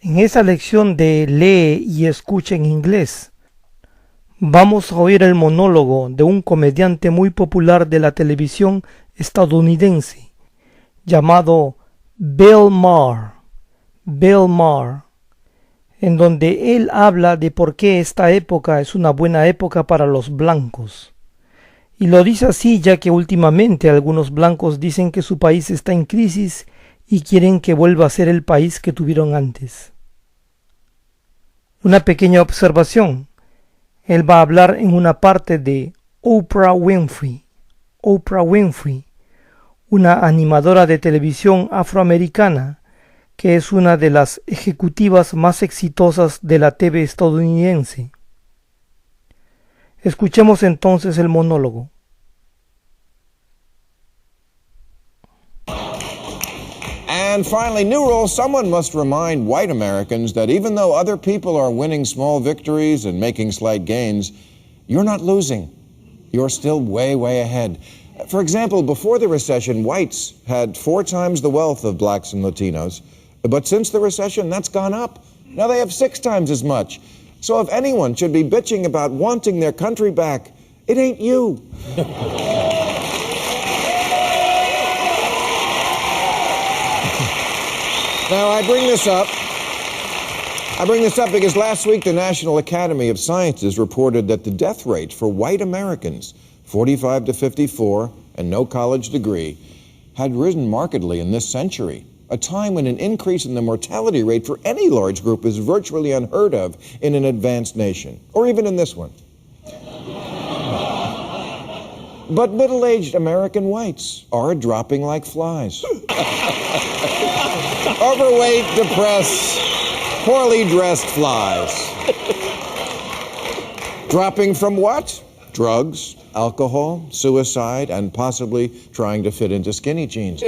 En esa lección de Lee y Escucha en inglés, vamos a oír el monólogo de un comediante muy popular de la televisión estadounidense, llamado Bill Maher, en donde él habla de por qué esta época es una buena época para los blancos. Y lo dice así ya que últimamente algunos blancos dicen que su país está en crisis y quieren que vuelva a ser el país que tuvieron antes. Una pequeña observación. Él va a hablar en una parte de Oprah Winfrey, una animadora de televisión afroamericana que es una de las ejecutivas más exitosas de la TV estadounidense. Escuchemos entonces el monólogo. And finally, new rule, someone must remind white Americans that even though other people are winning small victories and making slight gains, you're not losing. You're still way, way ahead. For example, before the recession, whites had 4 times the wealth of blacks and Latinos, but since the recession, that's gone up. Now they have 6 times as much. So if anyone should be bitching about wanting their country back, it ain't you. Now, I bring this up because last week the National Academy of Sciences reported that the death rate for white Americans, 45 to 54, and no college degree, had risen markedly in this century, a time when an increase in the mortality rate for any large group is virtually unheard of in an advanced nation, or even in this one. But middle-aged American whites are dropping like flies. Overweight, depressed, poorly dressed flies. Dropping from what? Drugs, alcohol, suicide, and possibly trying to fit into skinny jeans.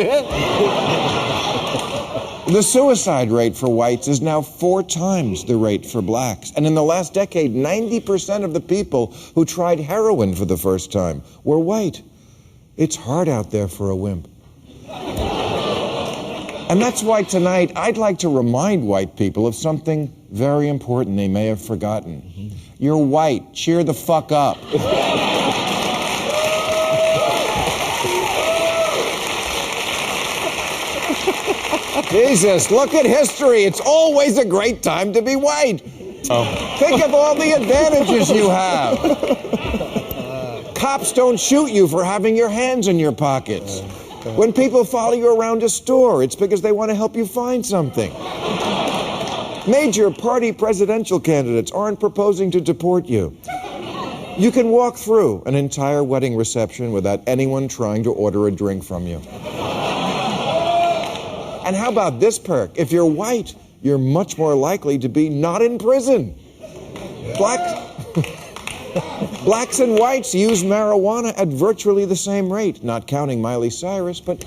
The suicide rate for whites is now 4 times the rate for blacks. And in the last decade, 90% of the people who tried heroin for the first time were white. It's hard out there for a wimp. And that's why tonight I'd like to remind white people of something very important they may have forgotten. You're white. Cheer the fuck up. Jesus, look at history. It's always a great time to be white. Think of all the advantages you have. Cops don't shoot you for having your hands in your pockets. When people follow you around a store, it's because they want to help you find something. Major party presidential candidates aren't proposing to deport you. You can walk through an entire wedding reception without anyone trying to order a drink from you. And how about this perk? If you're white, you're much more likely to be not in prison. Blacks and whites use marijuana at virtually the same rate, not counting Miley Cyrus, but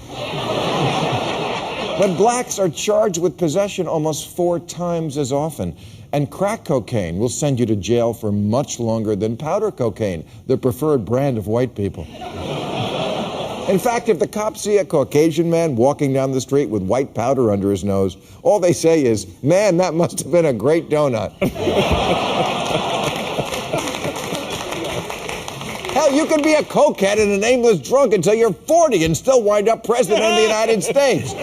blacks are charged with possession almost 4 times as often. And crack cocaine will send you to jail for much longer than powder cocaine, the preferred brand of white people. In fact, if the cops see a Caucasian man walking down the street with white powder under his nose, all they say is, "Man, that must have been a great donut." Hell, you can be a cokehead and an aimless drunk until you're 40 and still wind up president of the United States.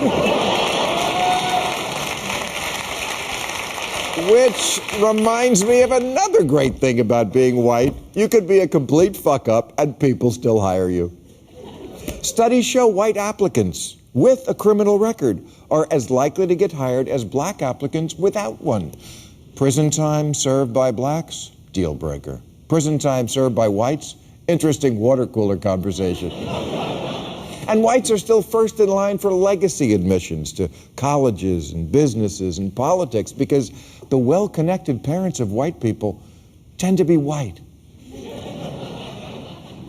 Which reminds me of another great thing about being white. You could be a complete fuck-up and people still hire you. Studies show white applicants with a criminal record are as likely to get hired as black applicants without one. Prison time served by blacks? Deal breaker. Prison time served by whites? Interesting water cooler conversation. And whites are still first in line for legacy admissions to colleges and businesses and politics because the well-connected parents of white people tend to be white.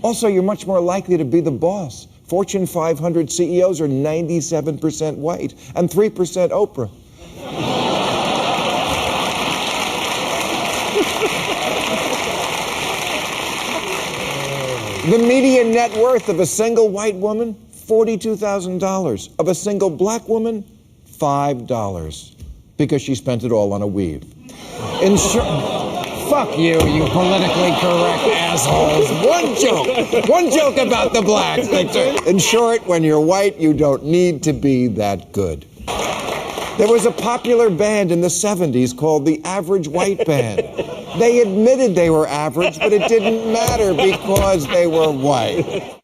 Also, you're much more likely to be the boss. Fortune 500 CEOs are 97% white and 3% Oprah. The median net worth of a single white woman, $42,000. Of a single black woman, $5. because she spent it all on a weave. In Fuck you, you politically correct assholes. One joke about the blacks. In short, when you're white, you don't need to be that good. There was a popular band in the 70s called the Average White Band. They admitted they were average, but it didn't matter because they were white.